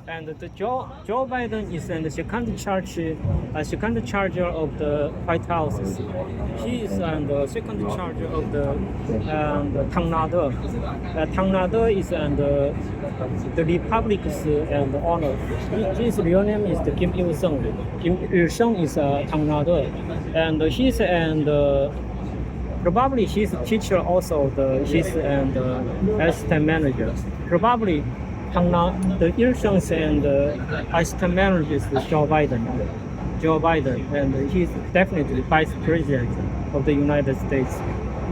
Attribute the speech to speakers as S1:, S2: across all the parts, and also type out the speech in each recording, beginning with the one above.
S1: And the Joe Biden is in the second charger of the White House. He is the second charger of the Tornado. Tornado is the Republic's and honor. His real name is the Kim Il Sung. Kim Il Sung is a Tornado, and he's and probably he's a teacher also. He's and assistant manager. Probably the elections and assistant manager is Joe Biden. Joe Biden, and he's definitely vice president of the United States.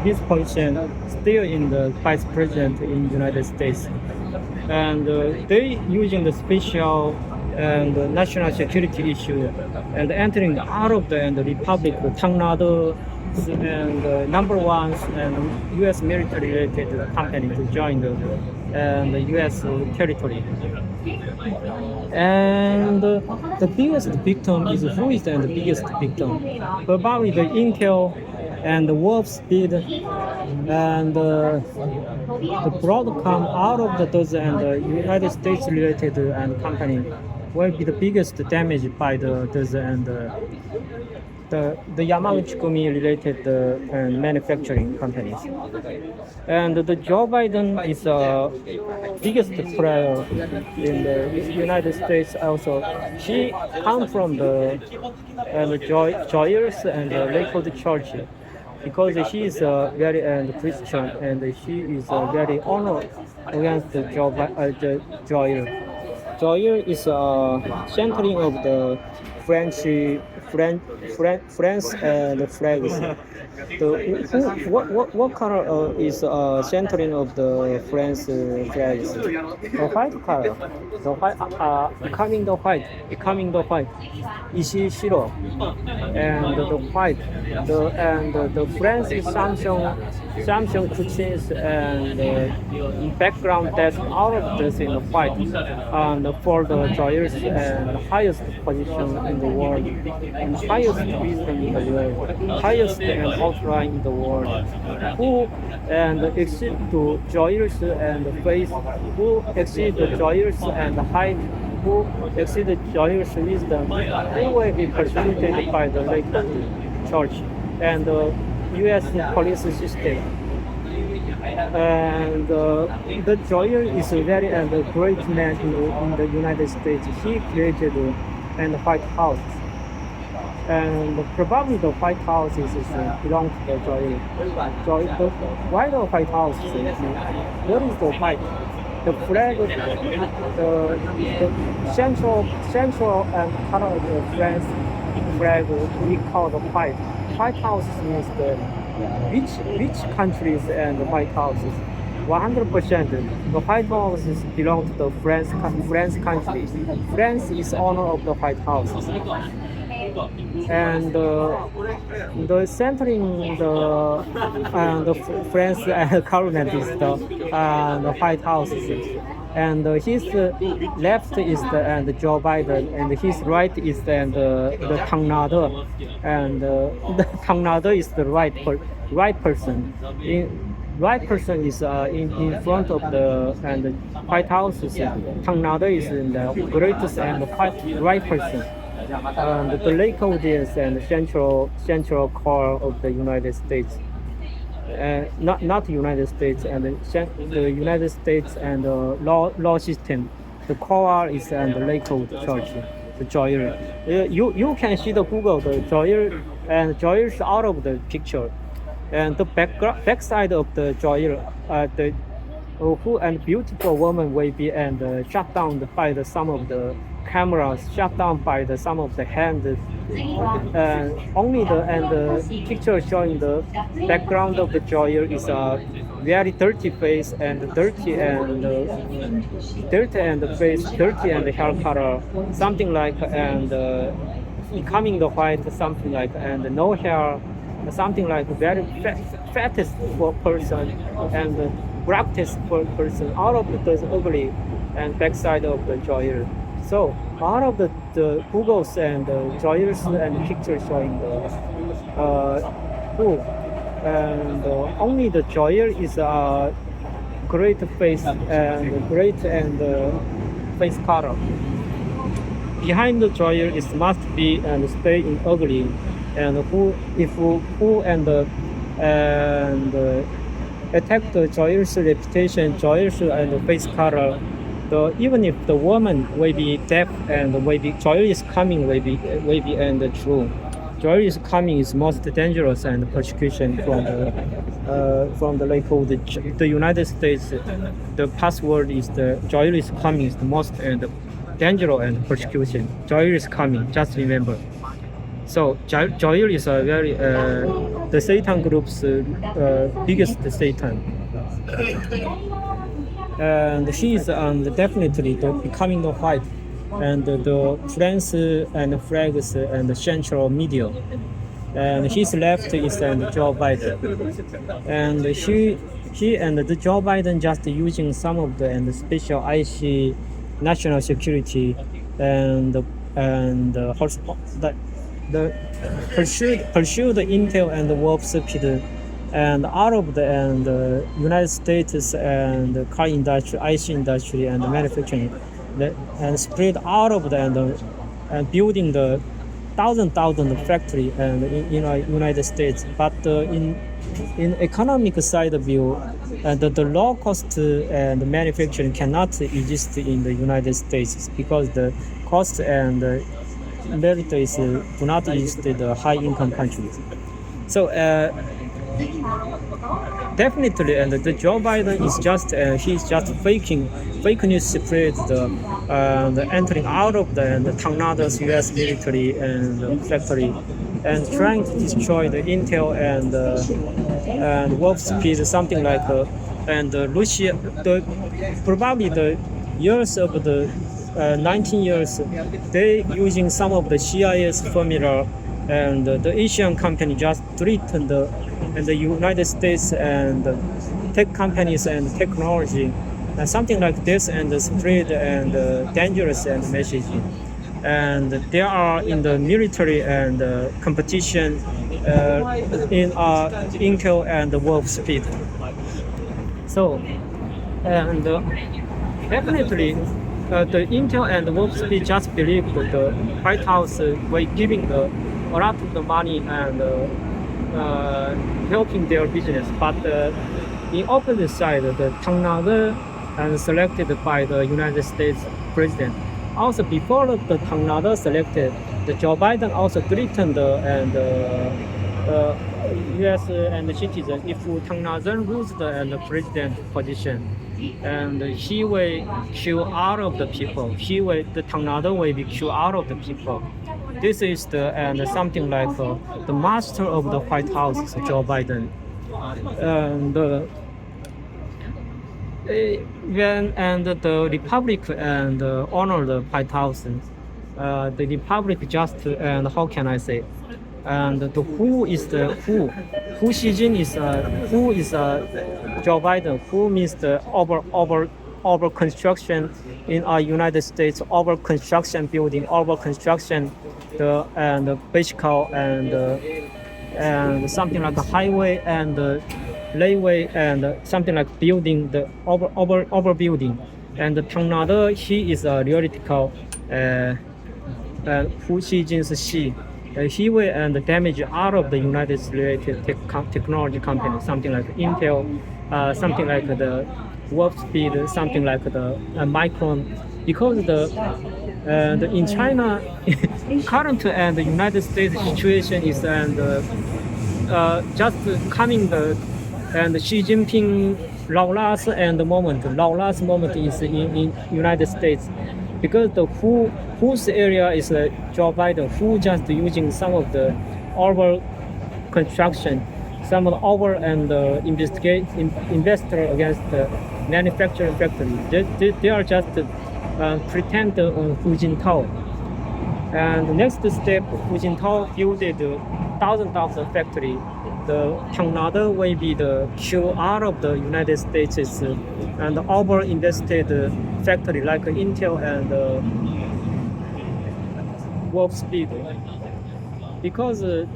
S1: His position still in the vice president in the United States, and they using the special and national security issue and entering out of the republic, the tornado and number ones and U.S. military related company to join the U.S. territory. And the biggest victim is who is the biggest victim? Probably the Intel and the Warp Speed and the Broadcom out of those and the United States related and company will be the biggest damage by those and the Yamaguchi-gumi related and manufacturing companies. And the Joe Biden is the biggest player in the United States also. He comes from the Joyers and the Lakewood Church because he is very Christian and he is very honored against the Joyer. Joyer is centering of the France and the flags. What color is centering of the France flags? The white color. The white becoming the white. Ishishiro and the white. The France is Samsung Kuchins and background desk all of this in the white. And for the joyers and highest position in the world and highest wisdom in the world, highest and outline in the world, who and exceed to joyers and faith, who exceed the joyers and height, who exceed the joyers wisdom, who will be facilitated by the Lakewood Church and the U.S. police system. And the Joyer is a very great man in the United States. He created and the White House, and probably the White House is belong to the Joyer. Why the White House? What is the white? The flag, the central and color of the France flag we call the white. White House means the which countries and the White Houses. 100%. The White House belong to the France country. France is owner of the White House. And the centering the France government is the White House. And his left is the Joe Biden, and his right is the Tornado, and the Tornado is the right person. Right person is in front of the White House. Tornado is in the greatest and right person. And the Lakewood is and central core of the United States. Not the United States and the United States and the law system. The core is and the Lakewood Church, the Joyer. You can see the Google the Joyer and Joyer is out of the picture, and the backside of the Joyer, the who and beautiful woman will be and shut down by some of the cameras, shut down by some of the hands. Only the picture showing the background of the Joyer is a very dirty face and dirty and face, dirty and hair color, something like and becoming the white, something like and no hair, something like very fattest person and brightest person, all of those ugly and backside of the Joyer. So all of the Googles and Joyers and pictures showing the who, and only the Joyer is a great face and great and face color. Behind the dryer is must be and stay in ugly, and who and attack the joyous reputation, joyous and face color. Even if the woman will be deaf and will be joy is coming will be and true. Joy is coming is most dangerous and persecution from the like of the United States. The password is the joy is coming is the most and dangerous and persecution. Joy is coming. Just remember. So Joel is a very the Satan group's biggest Satan, and she is definitely becoming the white, and the friends and flags and the central media, and his left is Joe Biden, and he and the Joe Biden just using some of the and special IC national security and the pursue the Intel and the Warp Speed and out of the United States and the car industry, IC industry and the manufacturing, and spread out of the and building the thousand factory and in United States. But in economic side view, the low cost and manufacturing cannot exist in the United States because the cost and merit is do not exist in the high income countries. So definitely, and the Joe Biden is just he's just fake news spread the entering out of the Tornado's U.S. military and factory, and trying to destroy the Intel and Warp Speed, something like and Russia, probably the years of the 19 years, they using some of the CIS formula, and the Asian company just threatened the United States and tech companies and technology, and something like this, and spread and dangerous and messaging. And they are in the military and competition in Intel and Warp Speed. So, and definitely the Intel and Warp Speed just believe that the White House were giving a lot of the money and helping their business. But in opposite side, the Tornado and selected by the United States president. Also, before the Tornado selected, the Joe Biden also threatened U.S. and citizens if Tornado loses the president position, and he will kill out of the people. The Tornado will be killed out of the people. This is something like the master of the White House, Joe Biden. And when the Republic and honor the White House, the Republic just and how can I say, and the who Xi Jinping is who is Joe Biden, who means the over construction in our United States, over construction building, over construction the basic and something like a highway and railway and something like building the over building. And the Tornado, he is a theoretical Hu Xi Jinping's Xi. He will and damage out of the United States technology company, something like Intel, something like the Warp Speed, something like the Micron, because in China current and the United States situation is just coming and Xi Jinping last moment is in United States, because the whose area is Joe Biden, who just using some of the over construction, some of the over and investor against the manufacturing factory. They are just pretend on Hu Jintao. And the next step, Hu Jintao built thousands of factory. The Tornado will be the kill out of the United States and over invested factory like Intel and Warp Speed. Because the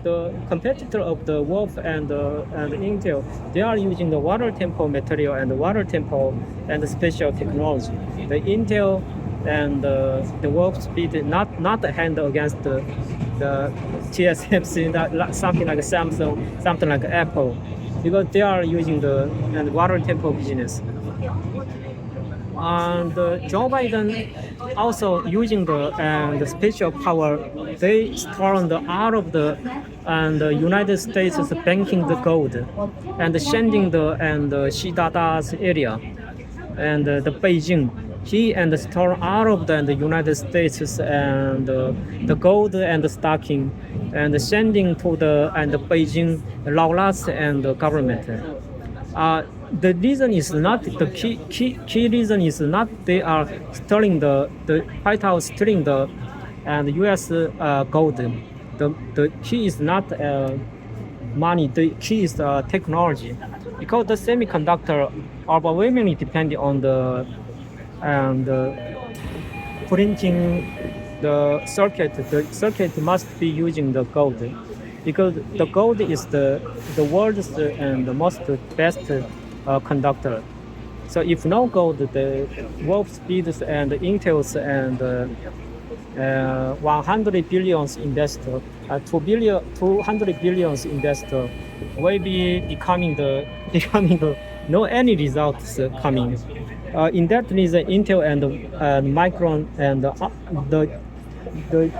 S1: competitor of the Wolf and Intel, they are using the water tempo material and the water tempo and the special technology. The Intel and the warp speed not hand against the TSMC, something like Samsung, something like Apple, because they are using the and water tempo business. And Joe Biden also using the spatial power. They stormed out of the United States is banking the gold and sending the Xidada's area and the Beijing. He and store out of the United States and the gold and the stocking and sending to the Beijing Laolas and the government. The reason is not the key reason is not they are stealing the White House stealing the and U.S. Gold. The key is not money. The key is technology, because the semiconductor overwhelmingly depending on the and printing the circuit. The circuit must be using the gold, because the gold is the world's and the most best conductor. So if no gold, the warp speeds and Intel's and 100 billions investor, 200 billions investor will be becoming the no any results coming. In that reason, Intel and Micron and the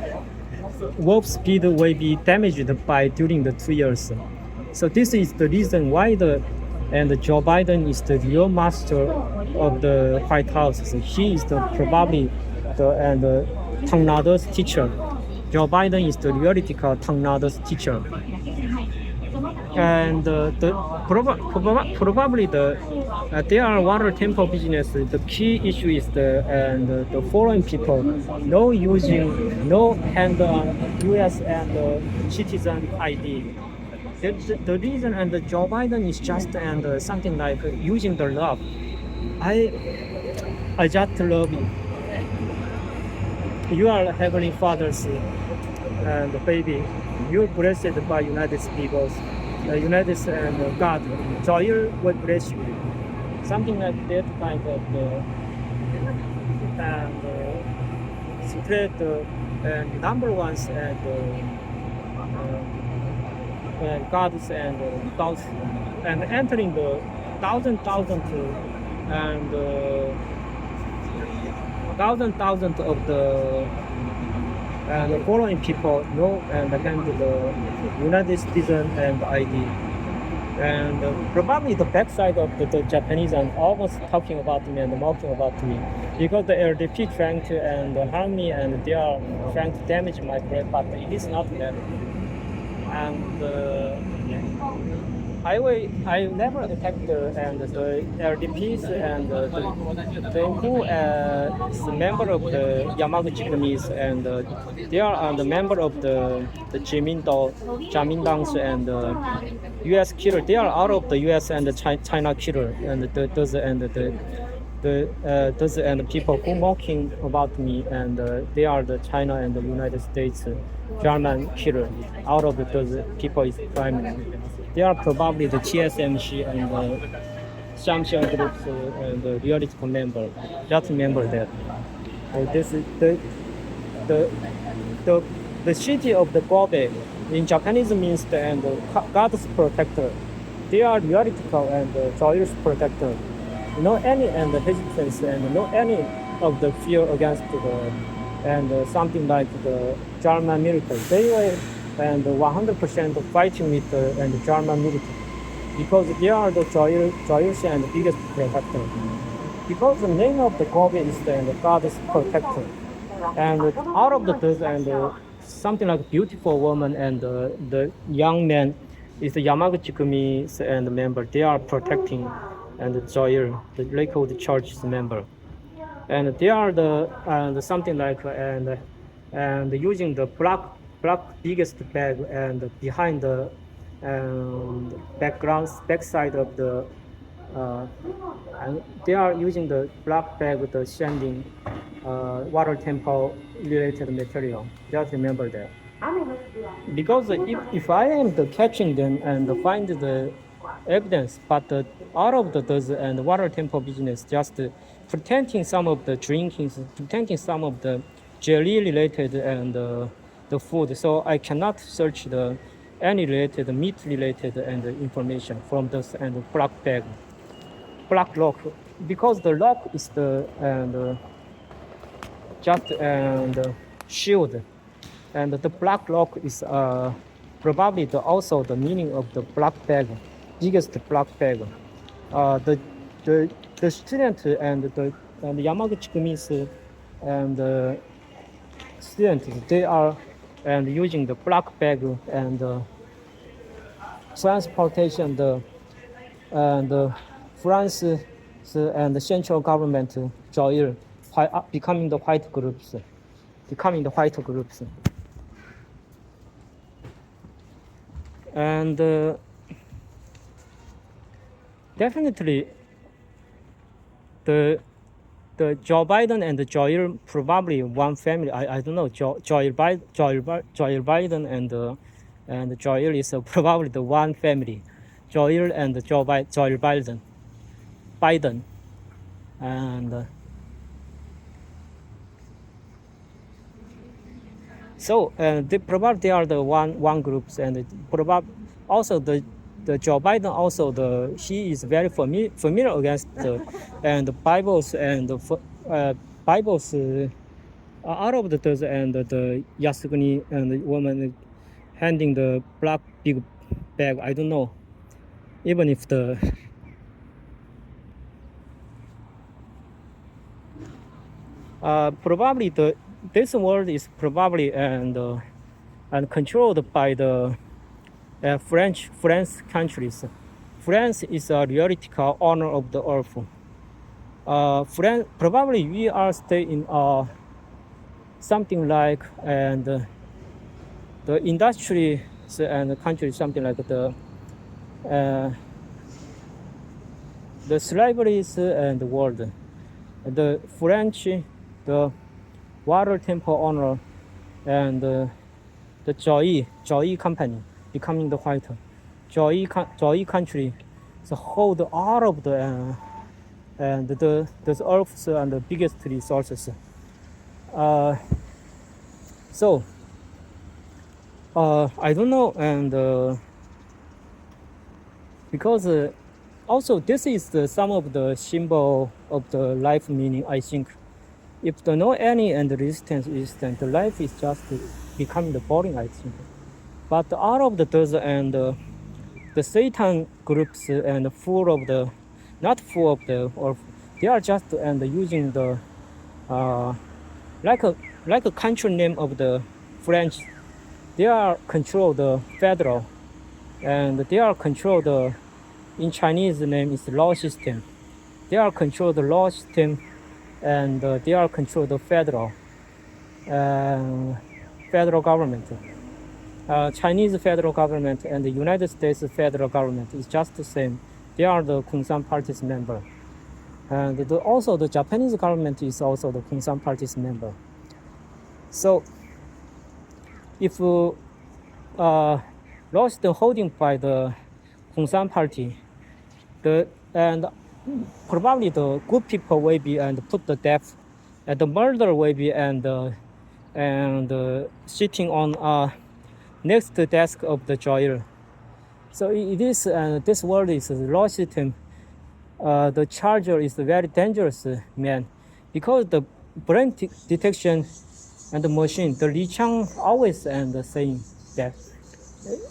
S1: warp speed will be damaged by during the 2 years. So this is the reason why Joe Biden is the real master of the White House. So he is probably the Tornado's teacher. Joe Biden is the theoretical Tornado's teacher. And probably there are water tempo business. The key issue is the foreign people no hand on U.S. and citizen ID. The reason and Joe Biden is just something like using the love. I just love you. You are Heavenly Father's and baby. You're blessed by United people, United and God. Joy will bless you. Something like that kind of secret and number ones and gods and thoughts and entering the thousand and thousand of the foreign people know and hand the United citizen and ID. And probably the backside of the Japanese are almost talking about me and mocking about me, because the LDP trying to harm me and they are trying to damage my brain, but it is not that. And I never attacked the LDPs and who is a member of the Yamaguchi communists, and they are the member of the Jamindangs and U.S. killer. They are out of the U.S. and the China killer, and those and people who mocking about me, and they are the China and the United States German killer. Out of those people is primary. They are probably the TSMC and the Samsung groups and the theoretical member. Just remember that. This is the city of the Kobe in Japanese means God's protector. They are theoretical and joyous protector. No any and hesitance and no any of the fear against something like the German military. They were 100% fighting with the German military, because they are the joyous and biggest protector. Because the name of the Kobe is the God's protector, and out of those and something like beautiful woman and the young man is the Yamaguchi-gumi and member. They are protecting and Joyer, the Lakewood Church's member, and they are the something like and using the black biggest bag and behind the backside of the and they are using the black bag with the sending water tempo related material. Just remember that. Because if I am catching them and find the evidence, but out of the and water temple business, just pretending some of the drinkings, pretending some of the jelly related and the food. So I cannot search the any related meat related and information from this and black bag, black lock, because the lock is the and just and shield, and the black lock is probably also the meaning of the black bag, biggest black bag. The the student and Yamaguchi Kumi's and students, they are and using the black bag and transportation and France and the central government join becoming the white groups, and definitely the Joe Biden and Joe probably one family. I don't know. Joe Biden and Joe is probably the one family. Joe and Joe Biden, and so they are the one groups, and probably also the Joe Biden also he is very familiar against the and the Bibles and Bibles out of the and the Yasuguni and the woman handing the black big bag. I don't know, even if the probably this world is probably and controlled by the French countries. France is a theoretical owner of the earth. France, probably we are staying in something like and the industry and the country, something like the slaveries and the world. The French, the water temple owner, and the Joy company becoming the white. Joy country, the hold all of the and the earth's and the biggest resources. So I don't know, and because also this is some of the symbol of the life meaning. I think if there no any and resistance, the life is just becoming the boring, I think. But out of the and the Satan groups and full of the, not full of the, or they are just and using the like a country name of the French. They are control the federal, and they are control the, in Chinese name is law system. They are control the law system, and they are control the federal government. Chinese federal government and the United States federal government is just the same. They are the Kongsan Party's member, and also the Japanese government is also the Kongsan Party's member. So if lost the holding by the Kongsan Party, and probably the good people will be and put the death, and the murder will be and sitting on next desk of the jailer. So it is this world is a law system. The charger is a very dangerous man, because the brain detection and the machine, the Li Chang always and saying that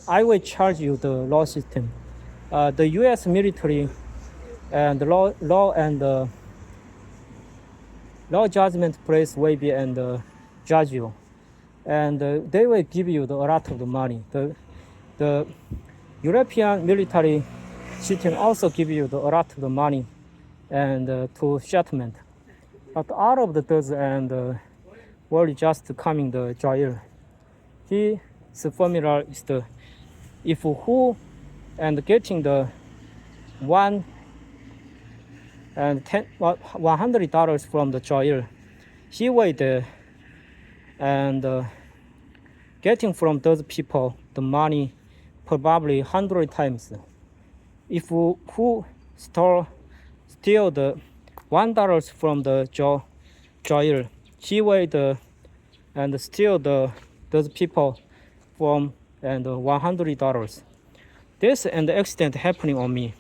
S1: I will charge you the law system. The U.S. military and the law and law judgment place will be and judge you, and they will give you a lot of the money. The European military system also give you a lot of the money and to settlement. But out of those and world just coming the jail. His formula is the, if who and getting the $100 from the jail, he will and getting from those people the money probably 100 times. If who steal the $1 from the jailer. He weighed and steal those people from and $100. This and the accident happening on me.